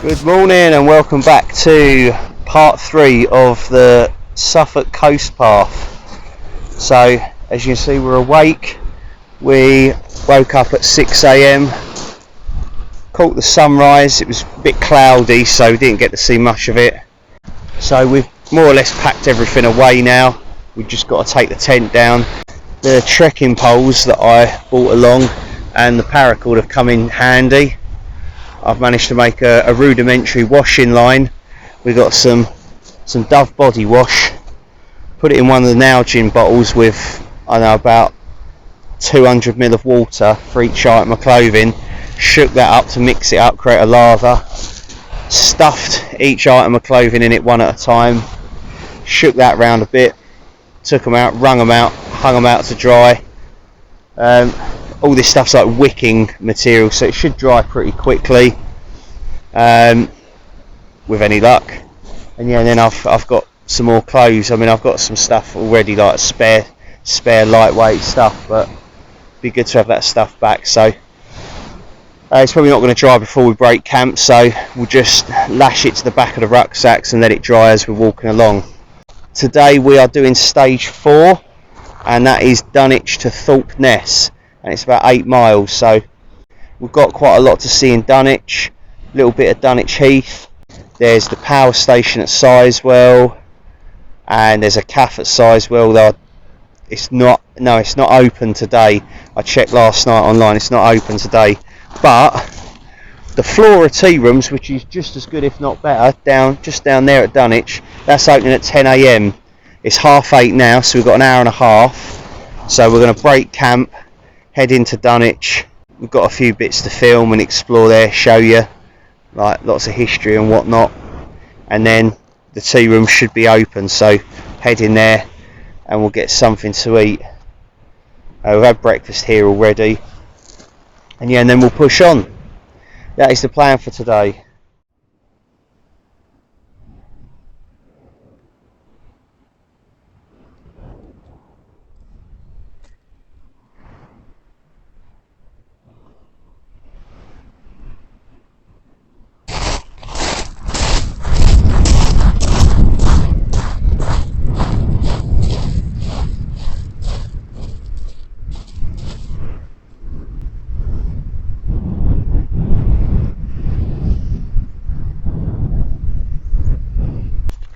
Good morning and welcome back to part 3 of the Suffolk Coast Path. So as you can see, we're awake. We woke up at 6 AM, caught the sunrise. It was a bit cloudy so we didn't get to see much of it. So we've more or less packed everything away now. We've just got to take the tent down. The trekking poles that I brought along and the paracord have come in handy. I've managed to make a rudimentary washing line. We've got some Dove body wash, put it in one of the Nalgene bottles with, I know, about 200ml of water for each item of clothing, shook that up to mix it up, create a lather, stuffed each item of clothing in it one at a time, shook that round a bit, took them out, wrung them out, hung them out to dry. All this stuff's like wicking material, so it should dry pretty quickly with any luck. And yeah, and then I've got some more clothes. I mean, I've got some stuff already, like spare lightweight stuff, but it'd be good to have that stuff back. So it's probably not going to dry before we break camp, so we'll just lash it to the back of the rucksacks and let it dry as we're walking along. Today we are doing stage 4, and that is Dunwich to Thorpeness. And it's about 8 miles, so we've got quite a lot to see in Dunwich. A little bit of Dunwich Heath. There's the power station at Sizewell, and there's a cafe at Sizewell. Though it's not open today. I checked last night online. It's not open today, but the Flora tea rooms, which is just as good if not better, just down there at Dunwich, that's opening at 10 AM. It's 8:30 now, so we've got an hour and a half. So we're going to break camp, head into Dunwich. We've got a few bits to film and explore there, show you like lots of history and whatnot, and then the tea room should be open, so head in there and we'll get something to eat. We've had breakfast here already, and yeah, and then we'll push on. That is the plan for today.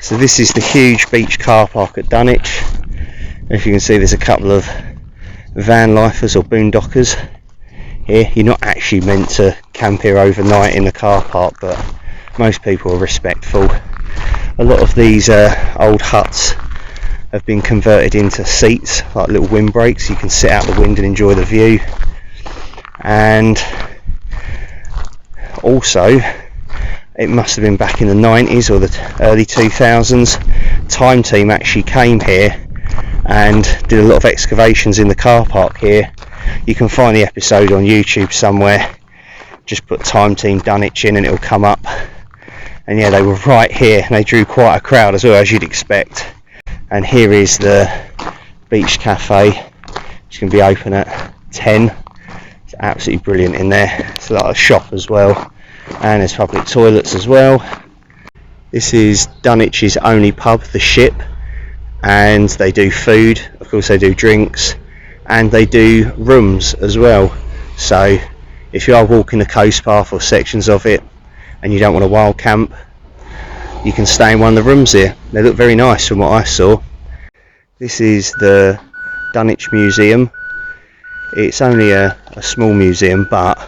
So this is the huge beach car park at Dunwich. As you can see, there's a couple of van lifers or boondockers here. You're not actually meant to camp here overnight in the car park, but most people are respectful. A lot of these old huts have been converted into seats, like little windbreaks. You can sit out the wind and enjoy the view. And also, it must have been back in the 90s or the early 2000s, Time Team actually came here and did a lot of excavations in the car park here. You can find the episode on YouTube somewhere. Just put Time Team Dunwich in and it'll come up. And yeah, they were right here, and they drew quite a crowd as well, as you'd expect. And here is the beach cafe. It's going to be open at 10. It's absolutely brilliant in there. It's like a shop as well, and there's public toilets as well. This is Dunwich's only pub, the Ship, and they do food, of course they do drinks, and they do rooms as well. So if you are walking the coast path or sections of it and you don't want a wild camp, you can stay in one of the rooms here. They look very nice from what I saw. This is the Dunwich Museum. It's only a small museum, but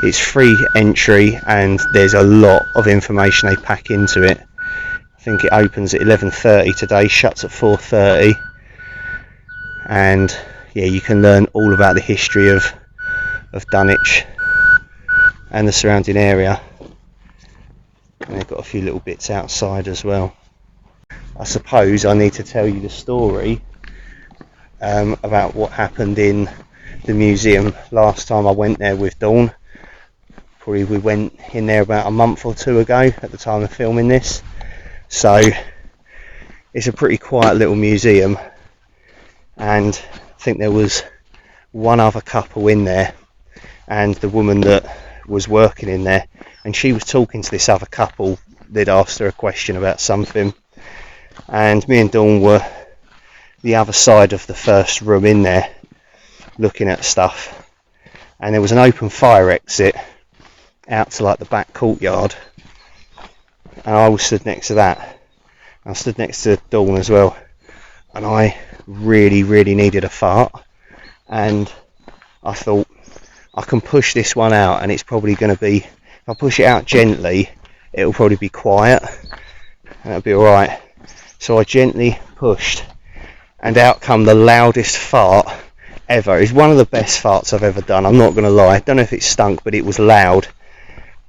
it's free entry and there's a lot of information they pack into it. I think it opens at 11:30 today, shuts at 4:30, and yeah, you can learn all about the history of Dunwich and the surrounding area. And they've got a few little bits outside as well. I suppose I need to tell you the story about what happened in the museum last time I went there with Dawn. Probably we went in there about a month or two ago at the time of filming this. So it's a pretty quiet little museum, and I think there was one other couple in there, and the woman that was working in there, and she was talking to this other couple. They'd asked her a question about something, and me and Dawn were the other side of the first room in there looking at stuff, and there was an open fire exit out to like the back courtyard, and I was stood next to that. I stood next to Dawn as well, and I really needed a fart, and I thought, I can push this one out, and it's probably going to be, if I push it out gently, it'll probably be quiet and it'll be alright. So I gently pushed, and out come the loudest fart ever. It's one of the best farts I've ever done, I'm not going to lie. I don't know if it stunk, but it was loud,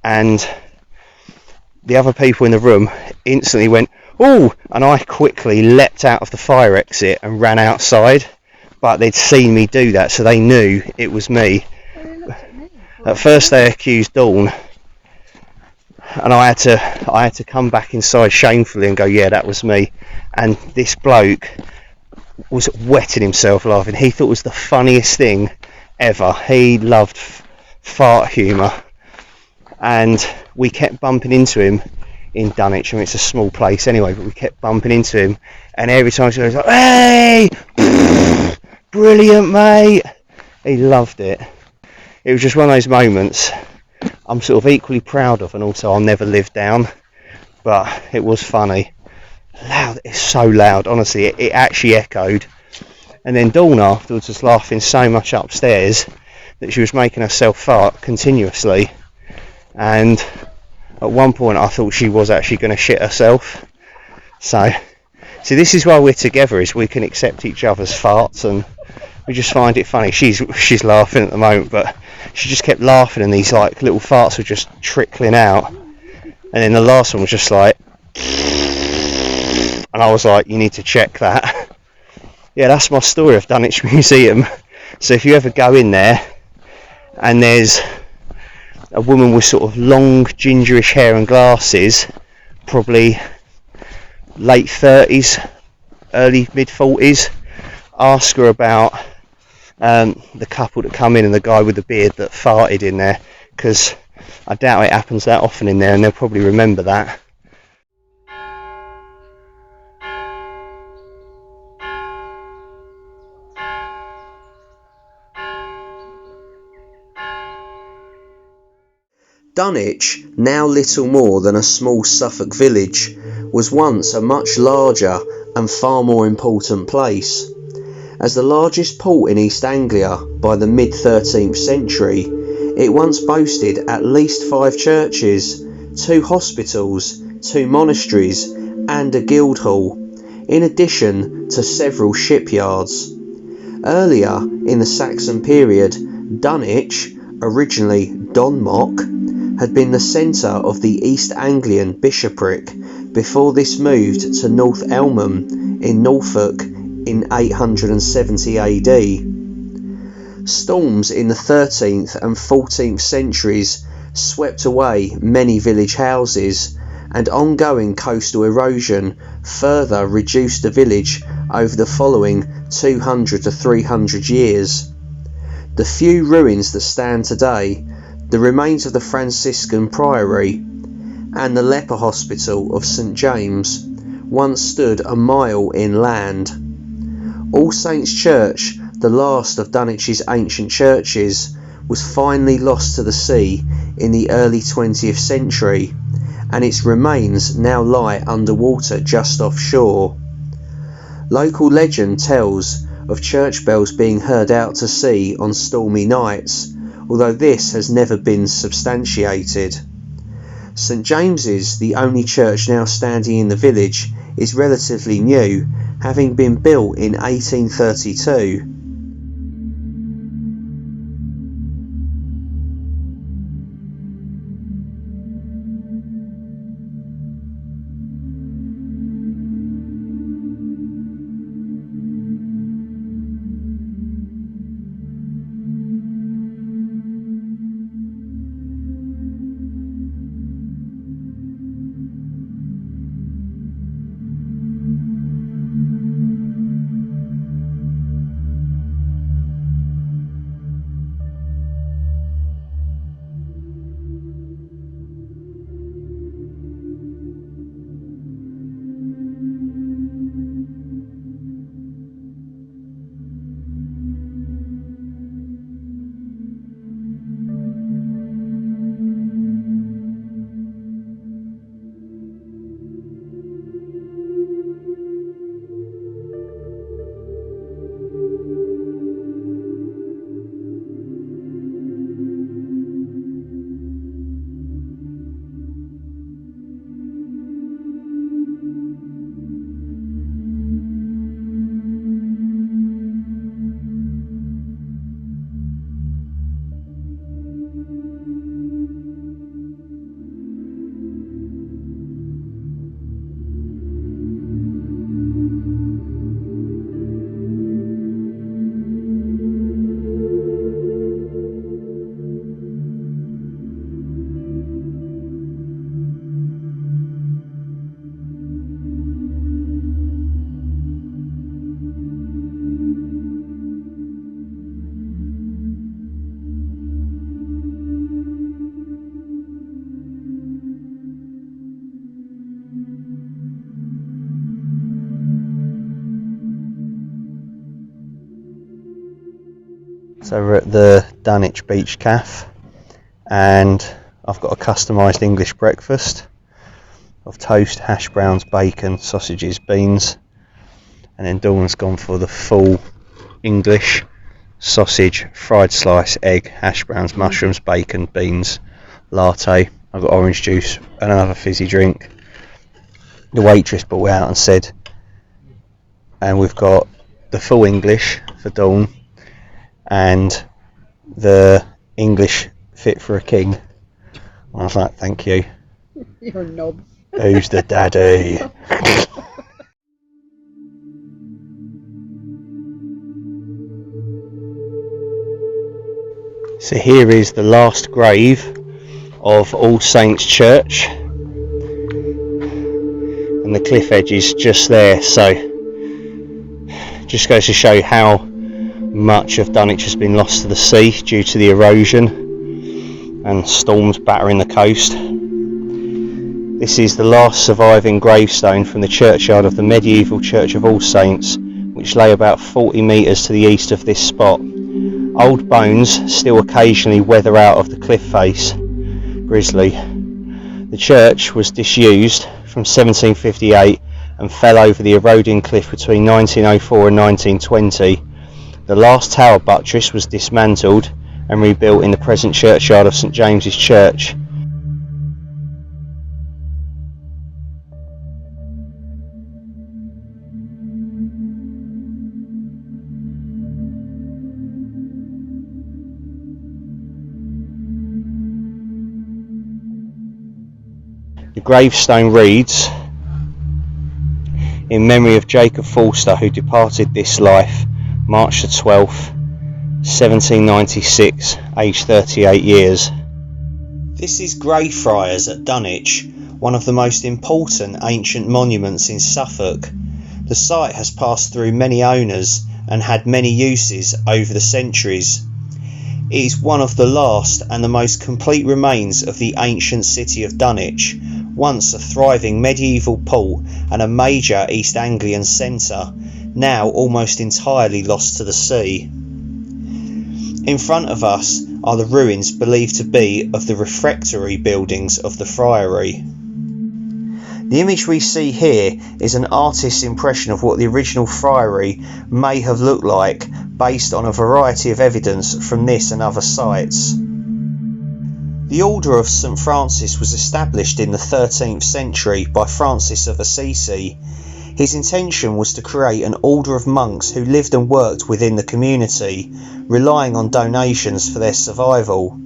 and the other people in the room instantly went, "Ooh!" and I quickly leapt out of the fire exit and ran outside, but they'd seen me do that, so they knew it was me. At first they accused Dawn, and I had to come back inside shamefully and go, yeah, that was me. And this bloke was wetting himself laughing. He thought it was the funniest thing ever. He loved fart humour, and we kept bumping into him in Dunwich. I mean, it's a small place anyway, but we kept bumping into him, and every time he was like, "Hey, brilliant, mate!" He loved it. It was just one of those moments I'm sort of equally proud of, and also I'll never live down, but it was funny. Loud, it's so loud, honestly, it actually echoed. And then Dawn afterwards was laughing so much upstairs that she was making herself fart continuously, and at one point I thought she was actually going to shit herself. So this is why we're together, is we can accept each other's farts, and we just find it funny. She's laughing at the moment, but she just kept laughing, and these like little farts were just trickling out, and then the last one was just like, and I was like, you need to check that. Yeah, that's my story of Dunwich Museum. So if you ever go in there and there's a woman with sort of long gingerish hair and glasses, probably late 30s, early mid 40s, ask her about the couple that come in and the guy with the beard that farted in there, because I doubt it happens that often in there, and they'll probably remember that. Dunwich, now little more than a small Suffolk village, was once a much larger and far more important place. As the largest port in East Anglia by the mid-13th century, it once boasted at least 5 churches, 2 hospitals, 2 monasteries and a guild hall, in addition to several shipyards. Earlier in the Saxon period, Dunwich, originally Donmock, had been the centre of the East Anglian bishopric before this moved to North Elmham in Norfolk in 870 AD. Storms in the 13th and 14th centuries swept away many village houses, and ongoing coastal erosion further reduced the village over the following 200 to 300 years. The few ruins that stand today, the remains of the Franciscan Priory and the leper hospital of St James, once stood a mile inland. All Saints Church, the last of Dunwich's ancient churches, was finally lost to the sea in the early 20th century, and its remains now lie underwater just offshore. Local legend tells of church bells being heard out to sea on stormy nights, although this has never been substantiated. St James's, the only church now standing in the village, is relatively new, having been built in 1832. So we're at the Dunwich Beach Cafe, and I've got a customised English breakfast of toast, hash browns, bacon, sausages, beans, and then Dawn's gone for the full English sausage, fried slice, egg, hash browns, mushrooms, bacon, beans, latte. I've got orange juice and another fizzy drink. The waitress brought out and said, and we've got the full English for Dawn and the English fit for a king. And I was like, thank you. You're a knob. Who's the daddy? So here is the last grave of All Saints Church, and the cliff edge is just there, so just goes to show how much of Dunwich has been lost to the sea due to the erosion and storms battering the coast. This is the last surviving gravestone from the churchyard of the medieval Church of All Saints, which lay about 40 metres to the east of this spot. Old bones still occasionally weather out of the cliff face. Grizzly. The church was disused from 1758 and fell over the eroding cliff between 1904 and 1920. The last tower buttress was dismantled and rebuilt in the present churchyard of St James's Church. The gravestone reads, in memory of Jacob Forster, who departed this life March the 12th, 1796, aged 38 years. This is Greyfriars at Dunwich, one of the most important ancient monuments in Suffolk. The site has passed through many owners and had many uses over the centuries. It is one of the last and the most complete remains of the ancient city of Dunwich, once a thriving medieval port and a major East Anglian centre, now almost entirely lost to the sea. In front of us are the ruins believed to be of the refectory buildings of the friary. The image we see here is an artist's impression of what the original friary may have looked like, based on a variety of evidence from this and other sites. The Order of St Francis was established in the 13th century by Francis of Assisi. His intention was to create an order of monks who lived and worked within the community, relying on donations for their survival.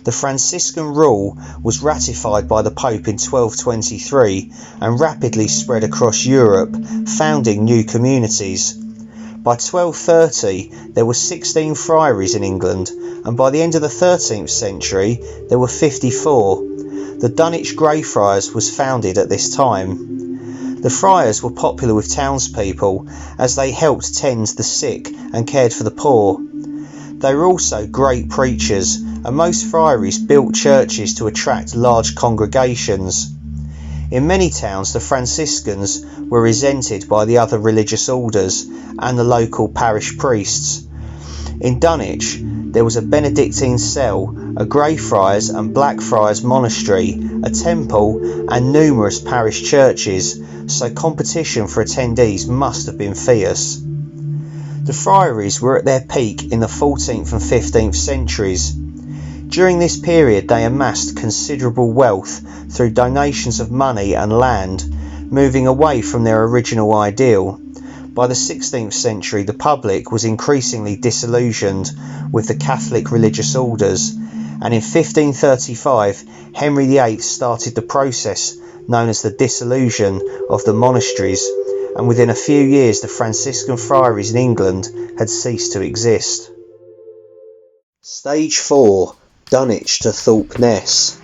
The Franciscan rule was ratified by the Pope in 1223 and rapidly spread across Europe, founding new communities. By 1230 there were 16 friaries in England, and by the end of the 13th century there were 54. The Dunwich Greyfriars was founded at this time. The friars were popular with townspeople as they helped tend the sick and cared for the poor. They were also great preachers, and most friaries built churches to attract large congregations. In many towns the Franciscans were resented by the other religious orders and the local parish priests. In Dunwich there was a Benedictine cell, a Greyfriars and Blackfriars monastery, a temple and numerous parish churches, so competition for attendees must have been fierce. The friaries were at their peak in the 14th and 15th centuries. During this period they amassed considerable wealth through donations of money and land, moving away from their original ideal. By the 16th century the public was increasingly disillusioned with the Catholic religious orders, and in 1535 Henry VIII started the process known as the dissolution of the monasteries, and within a few years the Franciscan friaries in England had ceased to exist. Stage 4. Dunwich to Thorpeness.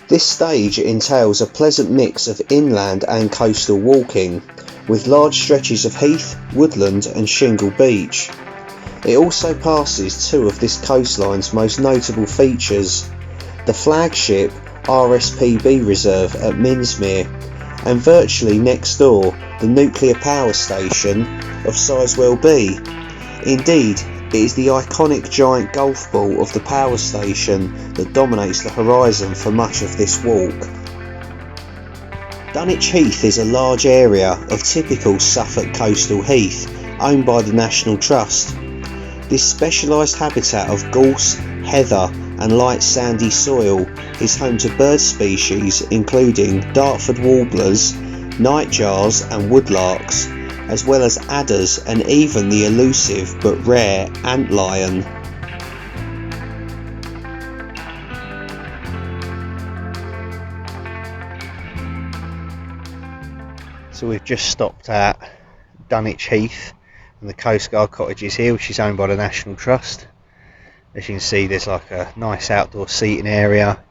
This stage entails a pleasant mix of inland and coastal walking, with large stretches of heath, woodland and shingle beach. It also passes two of this coastline's most notable features, the flagship RSPB reserve at Minsmere, and virtually next door the nuclear power station of Sizewell B. Indeed, It is the iconic giant golf ball of the power station that dominates the horizon for much of this walk. Dunwich Heath is a large area of typical Suffolk coastal heath owned by the National Trust. This specialised habitat of gorse, heather and light sandy soil is home to bird species including Dartford warblers, nightjars and woodlarks, as well as adders and even the elusive but rare antlion. So we've just stopped at Dunwich Heath and the Coastguard Cottage is here, which is owned by the National Trust. As you can see, there's like a nice outdoor seating area.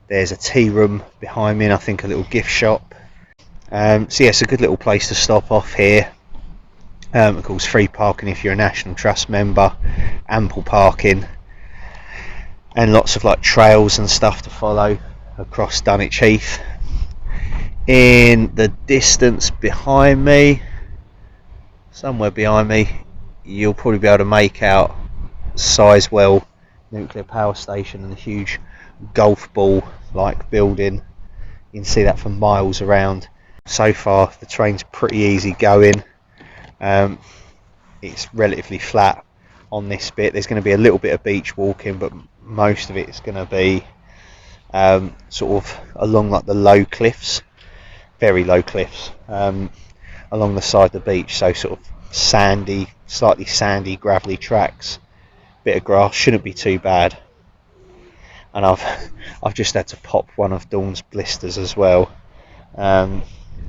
There's a tea room behind me and I think a little gift shop. So yeah, it's a good little place to stop off here. Of course, free parking if you're a National Trust member, ample parking, and lots of like trails and stuff to follow across Dunwich Heath. In the distance behind me, somewhere behind me, you'll probably be able to make out Sizewell nuclear power station and a huge golf ball like building. You can see that for miles around. So far the train's pretty easy going. It's relatively flat on this bit. There's going to be a little bit of beach walking, but most of it is going to be sort of along like the low cliffs, very low cliffs, along the side of the beach. So sort of sandy, slightly sandy, gravelly tracks. Bit of grass, shouldn't be too bad. And I've just had to pop one of Dawn's blisters as well.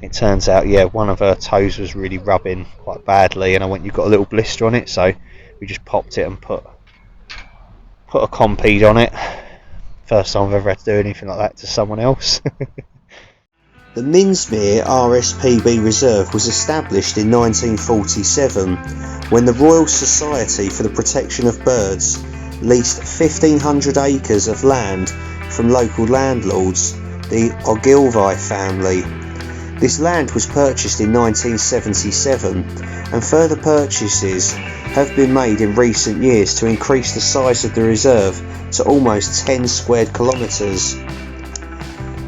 It turns out, yeah, one of her toes was really rubbing quite badly, and I went, "You've got a little blister on it," so we just popped it and put a Compeed on it. First time I've ever had to do anything like that to someone else. The Minsmere RSPB Reserve was established in 1947 when the Royal Society for the Protection of Birds leased 1,500 acres of land from local landlords, the Ogilvie family. This land was purchased in 1977 and further purchases have been made in recent years to increase the size of the reserve to almost 10 squared kilometres.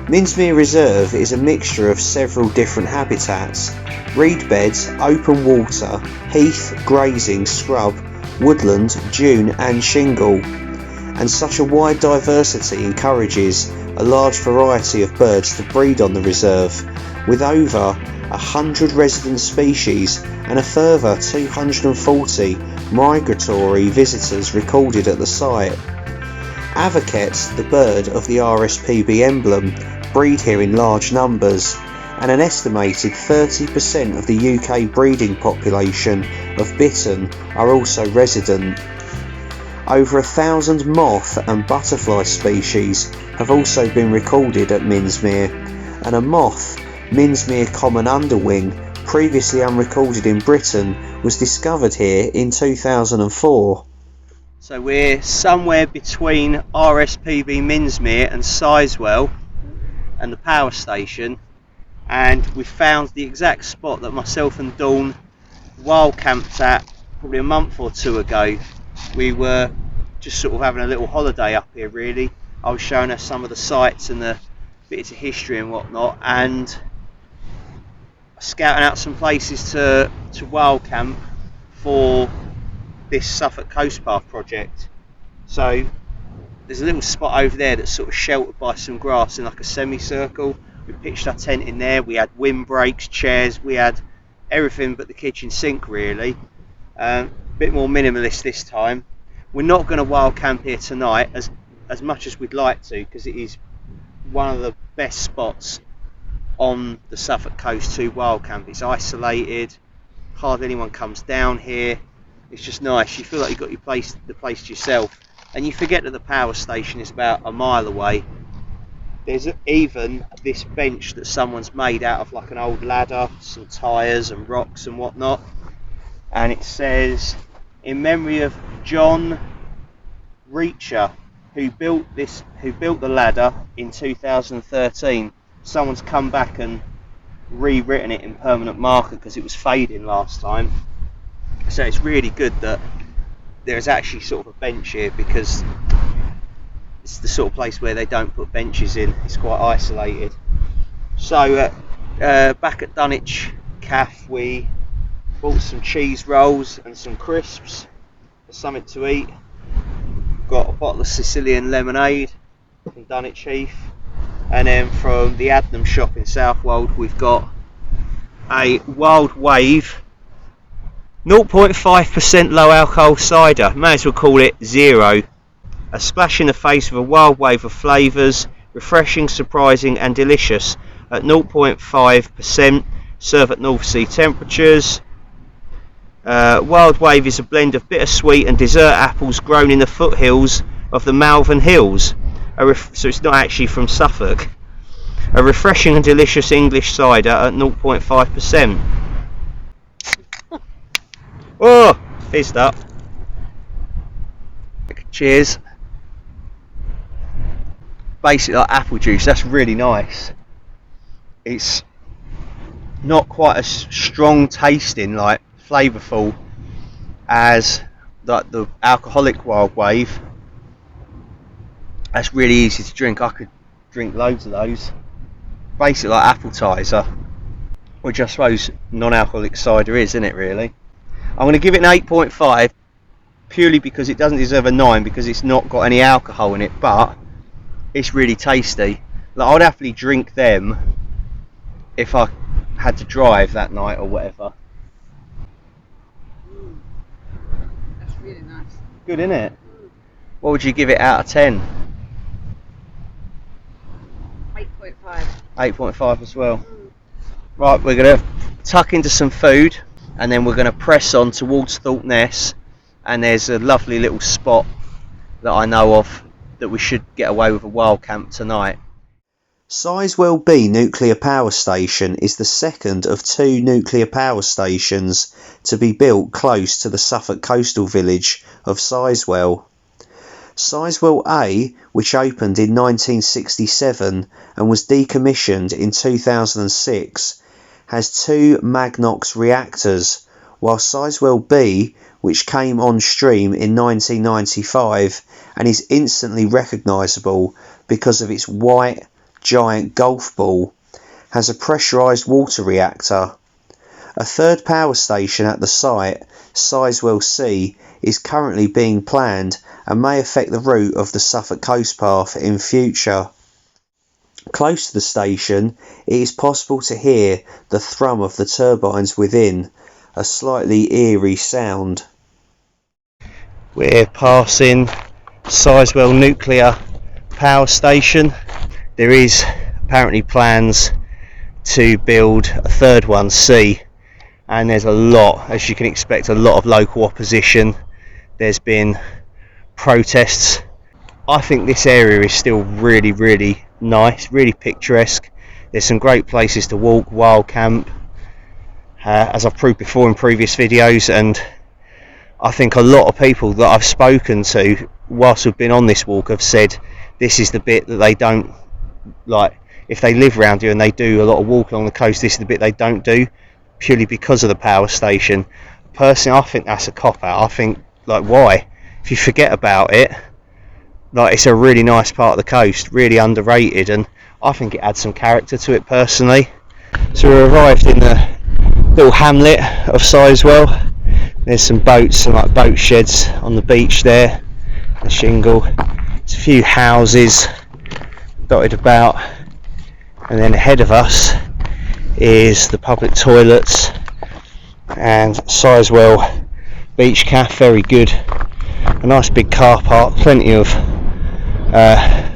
Minsmere Reserve is a mixture of several different habitats: reed beds, open water, heath, grazing, scrub, woodland, dune and shingle, and such a wide diversity encourages a large variety of birds to breed on the reserve, with over 100 resident species and a further 240 migratory visitors recorded at the site. Avocates, the bird of the RSPB emblem, breed here in large numbers, and an estimated 30% of the UK breeding population of bittern are also resident. Over 1,000 moth and butterfly species have also been recorded at Minsmere, and a moth, Minsmere common underwing, previously unrecorded in Britain, was discovered here in 2004. So we're somewhere between RSPB Minsmere and Sizewell and the power station, and we found the exact spot that myself and Dawn wild camped at probably a month or two ago. We were just sort of having a little holiday up here really. I was showing her some of the sights and the bits of history and whatnot, and scouting out some places to wild camp for this Suffolk Coast Path project. So there's a little spot over there that's sort of sheltered by some grass in like a semicircle. We pitched our tent in there. We had windbreaks, chairs, we had everything but the kitchen sink really. A bit more minimalist this time. We're not going to wild camp here tonight as much as we'd like to, because it is one of the best spots on the Suffolk coast to wild camp. It's isolated, hardly anyone comes down here. It's just nice. You feel like you've got the place to yourself, and you forget that the power station is about a mile away. There's even this bench that someone's made out of like an old ladder, some tyres and rocks and whatnot, and it says, "In memory of John Reacher, who built the ladder in 2013. Someone's come back and rewritten it in permanent marker because it was fading last time." So it's really good that there's actually sort of a bench here because it's the sort of place where they don't put benches in. It's quite isolated. So back at Dunwich Caff, we bought some cheese rolls and some crisps for something to eat. Got a bottle of Sicilian lemonade from Dunwich Heath, and then from the Adnam shop in Southwold we've got a Wild Wave 0.5% low alcohol cider. May as well call it zero. A splash in the face of a wild wave of flavours, refreshing, surprising and delicious at 0.5%, serve at North Sea temperatures. Wild Wave is a blend of bittersweet and dessert apples grown in the foothills of the Malvern Hills, so it's not actually from Suffolk. A refreshing and delicious English cider at 0.5%. Oh, fizzed up. Cheers. Basically like apple juice, that's really nice. It's not quite as strong tasting, like flavourful as like the alcoholic Wild Wave. That's really easy to drink. I could drink loads of those. Basically like appetizer, which I suppose non-alcoholic cider is, isn't it really? I'm going to give it an 8.5 purely because it doesn't deserve a 9 because it's not got any alcohol in it, but it's really tasty. Like, I'd happily drink them if I had to drive that night or whatever. That's really nice. Good, isn't it? What would you give it out of 10? 8.5. 8.5 as well. Right, we're going to tuck into some food and then we're going to press on towards Thorpeness, and there's a lovely little spot that I know of that we should get away with a wild camp tonight. Sizewell B nuclear power station is the second of 2 nuclear power stations to be built close to the Suffolk coastal village of Sizewell. Sizewell A, which opened in 1967 and was decommissioned in 2006, has 2 Magnox reactors, while Sizewell B, which came on stream in 1995 and is instantly recognisable because of its white giant golf ball, has a pressurised water reactor. A third power station at the site, Sizewell C, is currently being planned and may affect the route of the Suffolk Coast Path in future. Close to the station, it is possible to hear the thrum of the turbines within, a slightly eerie sound. We're passing Sizewell nuclear power station. There is apparently plans to build a third one, C, and there's a lot, as you can expect, a lot of local opposition. There's been protests. I think this area is still really, really nice, really picturesque. There's some great places to walk, wild camp, as I've proved before in previous videos, and I think a lot of people that I've spoken to whilst we've been on this walk have said this is the bit that they don't like. If they live around here and they do a lot of walking along the coast, this is the bit they don't do, purely because of the power station. Personally, I think that's a cop-out. I think, like, why? If you forget about it, like, it's a really nice part of the coast, really underrated, and I think it adds some character to it personally. So we arrived in the little hamlet of Sizewell. There's some boats, some like boat sheds on the beach there, the shingle. There's a few houses dotted about, and then ahead of us is the public toilets and Sizewell Beach Cafe, very good. A nice big car park, plenty of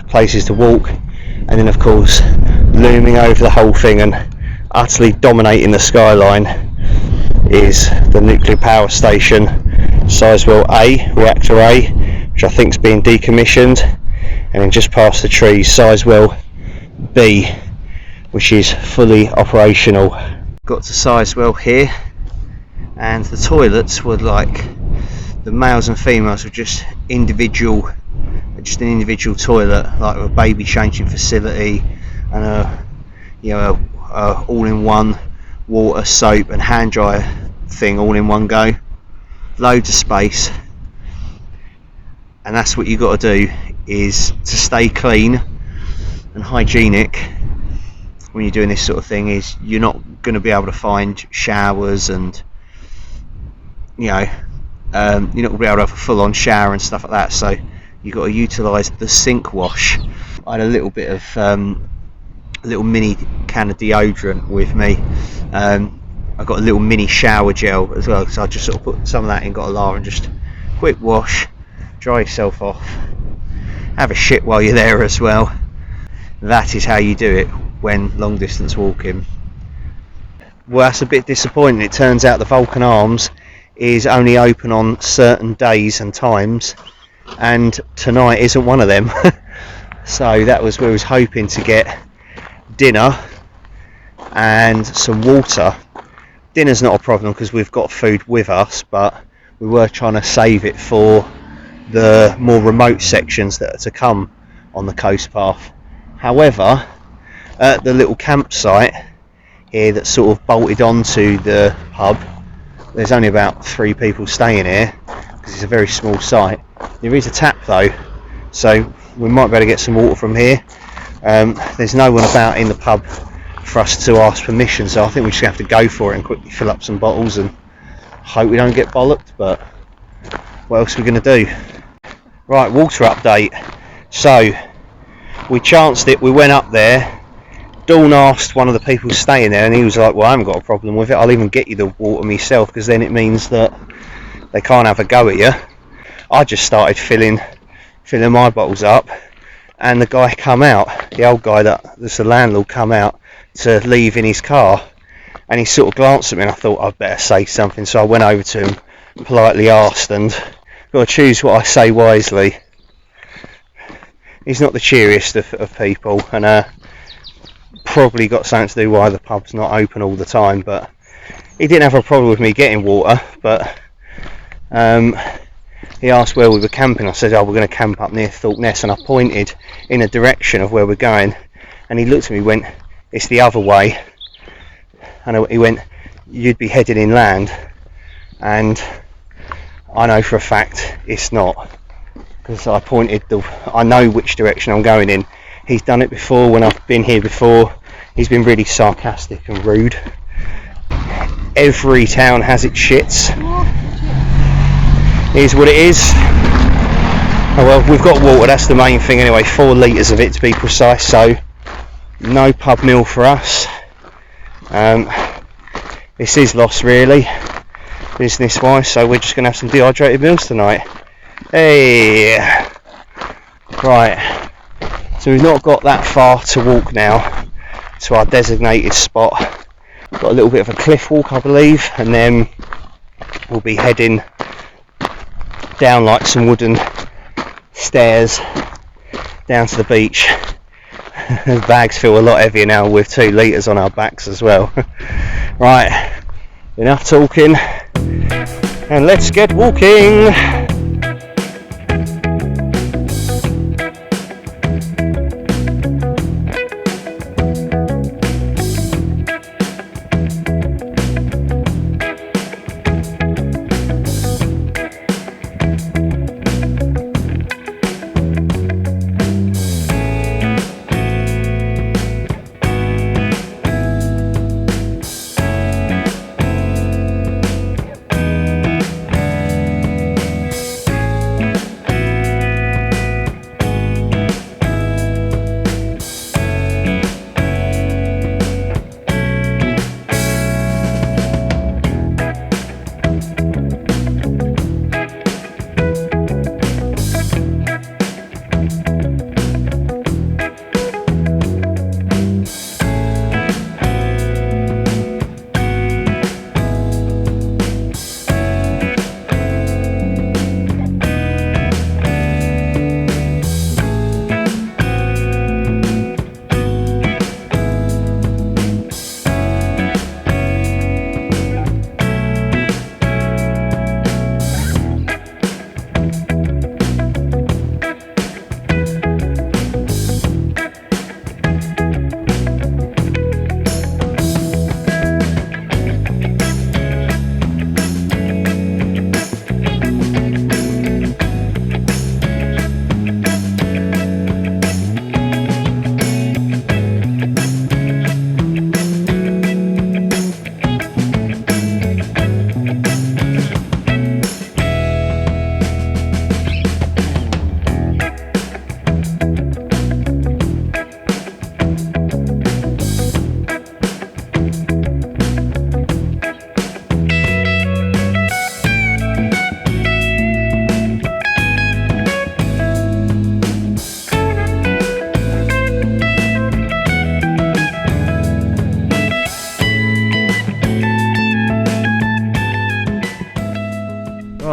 places to walk, and then of course looming over the whole thing and utterly dominating the skyline is the nuclear power station, Sizewell A, reactor A, which I think is being decommissioned, and then just past the trees Sizewell B, which is fully operational. Got to Sizewell here, and the toilets were like, the males and females were just an individual toilet, like a baby changing facility, and a all-in-one water, soap and hand dryer thing all in one go. Loads of space. and that's what you got to do, is to stay clean and hygienic when you're doing this sort of thing. Is you're not going to be able to find showers, and you know, you're not going to be able to have a full-on shower and stuff like that, so you've got to utilise the sink wash. I had a little bit of a little mini can of deodorant with me. I've got a little mini shower gel as well, so I just sort of put some of that in, got a lar, and just quick wash, dry yourself off, have a shit while you're there as well. That is how you do it when long distance walking. Well, that's a bit disappointing. It turns out the Vulcan Arms is only open on certain days and times, and tonight isn't one of them. So that was where I was hoping to get dinner and some water. Dinner's not a problem because we've got food with us, but we were trying to save it for the more remote sections that are to come on the coast path. However, at the little campsite here that's sort of bolted onto the pub, there's only about 3 people staying here because it's a very small site. There is a tap though, so we might be able to get some water from here. There's no one about in the pub for us to ask permission, so I think we just have to go for it and quickly fill up some bottles and hope we don't get bollocked, but what else are we going to do? Right, water update. So we chanced it, we went up there. Dawn asked one of the people staying there, and he was like, well, I haven't got a problem with it, I'll even get you the water myself, because then it means that they can't have a go at you. I just started filling my bottles up, and the guy come out, the old guy that's the landlord, come out to leave in his car, and he sort of glanced at me, and I thought I'd better say something, so I went over to him, politely asked, and got to choose what I say wisely. He's not the cheeriest of people, and probably got something to do why the pub's not open all the time, but he didn't have a problem with me getting water. But he asked where we were camping. I said, oh, we're going to camp up near Thorpeness, and I pointed in a direction of where we're going, and he looked at me and went, it's the other way. And he went, you'd be heading inland, and I know for a fact it's not, because I pointed I know which direction I'm going in. He's done it before when I've been here before. He's been really sarcastic and rude. Every town has its shits. Here's what it is. Oh well, we've got water, that's the main thing anyway, 4 litres of it to be precise, so no pub meal for us. This is lost really, business wise, so we're just going to have some dehydrated meals tonight. Hey! Right, so we've not got that far to walk now to our designated spot. We've got a little bit of a cliff walk, I believe, and then we'll be heading down like some wooden stairs down to the beach. The bags feel a lot heavier now with 2 litres on our backs as well. Right, enough talking, and let's get walking.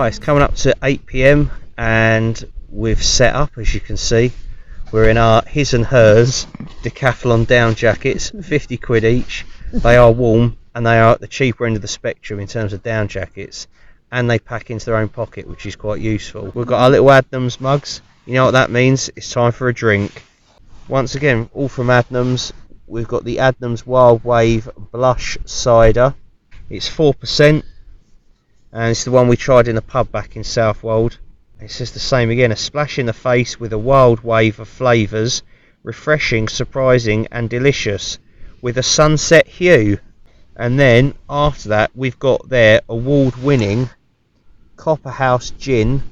Right, it's coming up to 8 PM and we've set up, as you can see. We're in our his and hers Decathlon down jackets, 50 quid each. They are warm and they are at the cheaper end of the spectrum in terms of down jackets, and they pack into their own pocket, which is quite useful. We've got our little Adnams mugs. You know what that means? It's time for a drink. Once again, all from Adnams. We've got the Adnams Wild Wave Blush Cider. It's 4%, and it's the one we tried in the pub back in Southwold. It says the same again: a splash in the face with a wild wave of flavours, refreshing, surprising and delicious, with a sunset hue. And then after that we've got their award-winning Copperhouse Gin,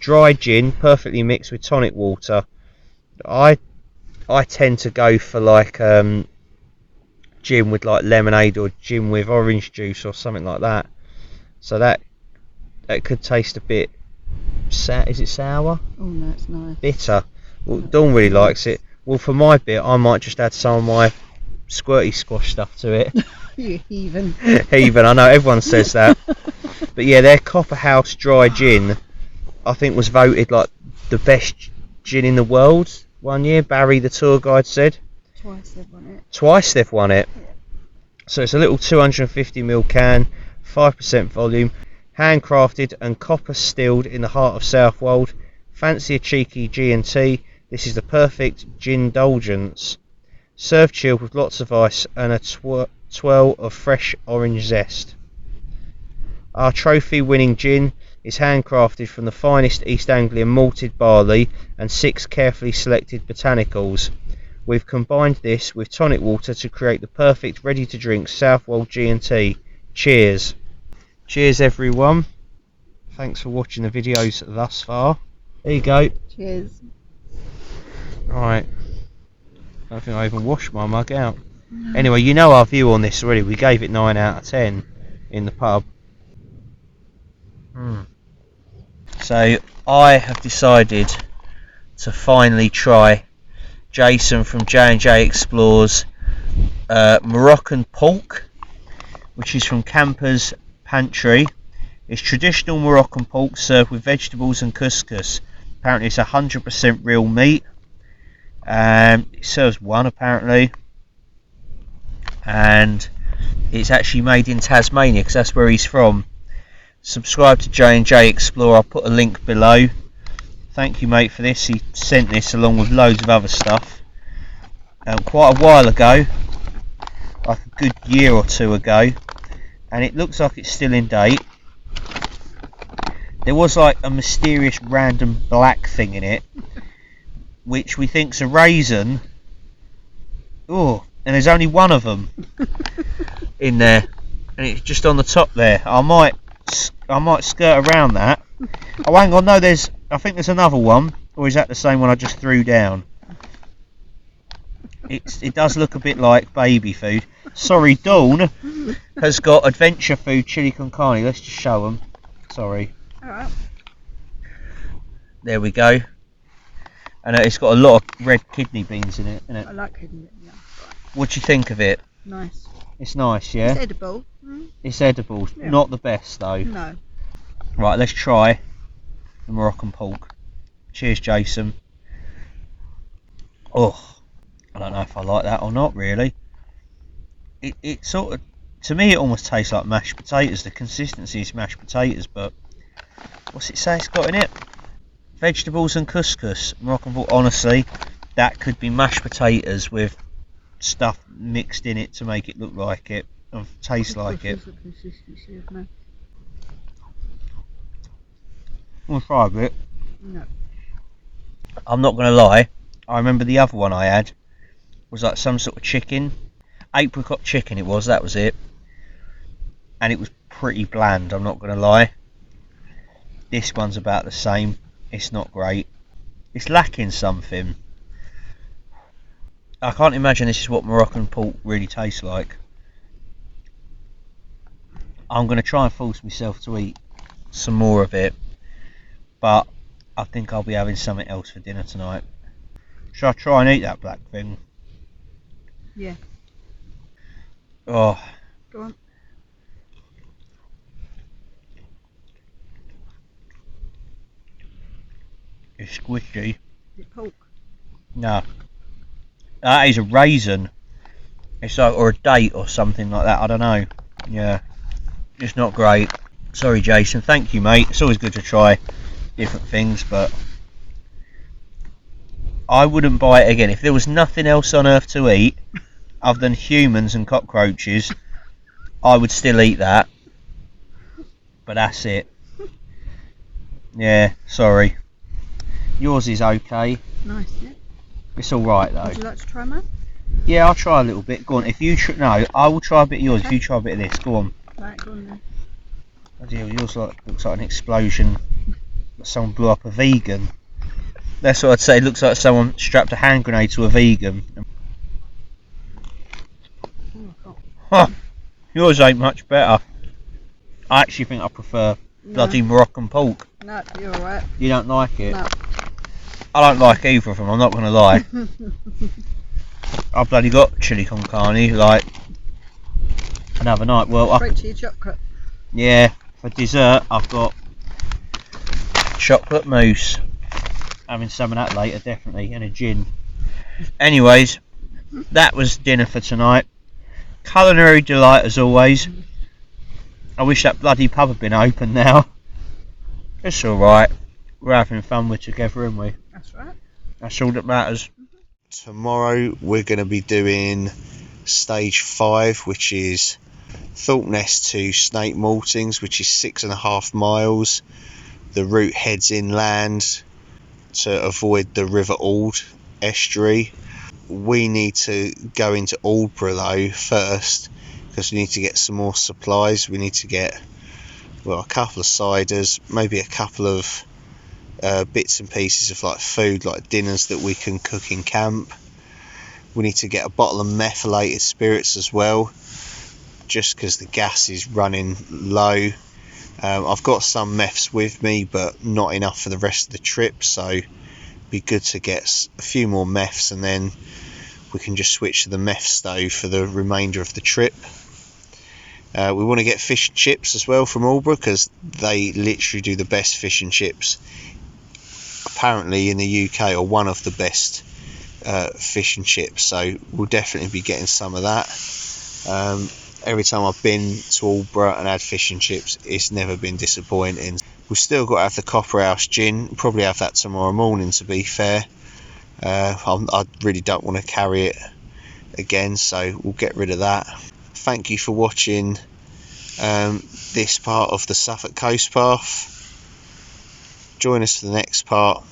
dry gin, perfectly mixed with tonic water. I tend to go for like gin with like lemonade or gin with orange juice or something like that. So that could taste a bit is it sour? Oh no, it's nice. Bitter. Well, Dawn really likes it. Well, for my bit, I might just add some of my squirty squash stuff to it. You heathen. Heathen, I know everyone says that. But yeah, their Copperhouse dry gin, I think, was voted like the best gin in the world one year. Barry, the tour guide, said. Twice they've won it. Twice they've won it. Yeah. So it's a little 250ml can, 5% volume, handcrafted and copper stilled in the heart of Southwold. Fancy a cheeky G&T, this is the perfect gin indulgence. Serve chilled with lots of ice and a twirl of fresh orange zest. Our trophy winning gin is handcrafted from the finest East Anglian malted barley and 6 carefully selected botanicals. We've combined this with tonic water to create the perfect ready to drink Southwold G&T. Cheers. Cheers everyone. Thanks for watching the videos thus far. There you go. Cheers. Right. I don't think I even washed my mug out. Anyway, you know our view on this already. We gave it 9 out of 10 in the pub. So I have decided to finally try Jason from J&J Explores Moroccan pork, which is from Camper's Pantry. It's traditional Moroccan pork served with vegetables and couscous. Apparently it's 100% real meat. It serves one apparently, and it's actually made in Tasmania because that's where he's from. Subscribe to J&J Explorer, I'll put a link below. Thank you mate for this. He sent this along with loads of other stuff quite a while ago, like a good year or two ago, and it looks like it's still in date. There was like a mysterious random black thing in it, which we think's a raisin. Oh, and there's only one of them in there, and it's just on the top there. I might skirt around that. Oh, hang on, no, I think there's another one, or is that the same one I just threw down? It does look a bit like baby food. Sorry, Dawn has got adventure food chili con carne. Let's just show them. Sorry. Alright. There we go. And it's got a lot of red kidney beans in it, innit? I like kidney beans, yeah. What do you think of it? Nice. It's nice, yeah? It's edible. It's edible. Yeah. Not the best, though. No. Right, let's try the Moroccan pork. Cheers, Jason. Oh, I don't know if I like that or not, really. It sort of, to me, it almost tastes like mashed potatoes. The consistency is mashed potatoes, but what's it say it's got in it? Vegetables and couscous. Moroccan pork. Honestly, that could be mashed potatoes with stuff mixed in it to make it look like it and taste like it. The consistency of me. We'll try a bit. No. I'm not going to lie, I remember the other one I had was like some sort of chicken, apricot chicken it was, that was it, and it was pretty bland, I'm not going to lie. This one's about the same. It's not great. It's lacking something. I can't imagine this is what Moroccan pork really tastes like. I'm going to try and force myself to eat some more of it, but I think I'll be having something else for dinner tonight. Should I try and eat that black thing? Yeah. Oh. Go on. It's squishy. Is it pork? No. That is a raisin. It's like, or a date or something like that, I don't know. Yeah. It's not great. Sorry, Jason. Thank you, mate. It's always good to try different things, but I wouldn't buy it again. If there was nothing else on earth to eat other than humans and cockroaches, I would still eat that. But that's it. Yeah, sorry. Yours is okay. Nice, yeah. It's alright though. Would you like to try mine? Yeah, I'll try a little bit. Go on. If you no, I will try a bit of yours. Okay. If you try a bit of this, go on. Right, go on then. Bloody hell, yours looks like an explosion. Someone blew up a vegan. That's what I'd say. It looks like someone strapped a hand grenade to a vegan. Huh. Yours ain't much better. I actually think I prefer bloody Moroccan pork. No, you're alright. You don't like it? No. I don't like either of them, I'm not going to lie. I've bloody got chili con carne, like, another night. Well, Straight to your chocolate. yeah, for dessert, I've got chocolate mousse. Having some of that later, definitely, and a gin. Anyways, that was dinner for tonight. Culinary delight as always. I wish that bloody pub had been open now. It's alright. We're having fun with together, aren't we? That's right. That's all that matters. Tomorrow we're going to be doing stage 5, which is Thorpeness to Snake Maltings, which is 6.5 miles. The route heads inland to avoid the River Ald estuary. We need to go into Aldborough though first, because we need to get some more supplies. We need to get, well, a couple of ciders, maybe a couple of bits and pieces of like food, like dinners that we can cook in camp. We need to get a bottle of methylated spirits as well, just because the gas is running low. I've got some meths with me, but not enough for the rest of the trip, so it'd be good to get a few more meths, and then we can just switch to the meth stove for the remainder of the trip. We want to get fish and chips as well from Aldborough, because they literally do the best fish and chips apparently in the UK, or one of the best fish and chips, so we'll definitely be getting some of that. Every time I've been to Aldborough and had fish and chips, it's never been disappointing. We've still got to have the Copper House gin, probably have that tomorrow morning to be fair. I really don't want to carry it again, so we'll get rid of that. Thank you for watching this part of the Suffolk Coast Path. Join us for the next part.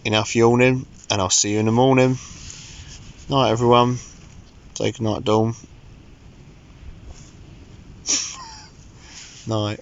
Enough yawning, and I'll see you in the morning. Night everyone. Say good night, Dawn. Night.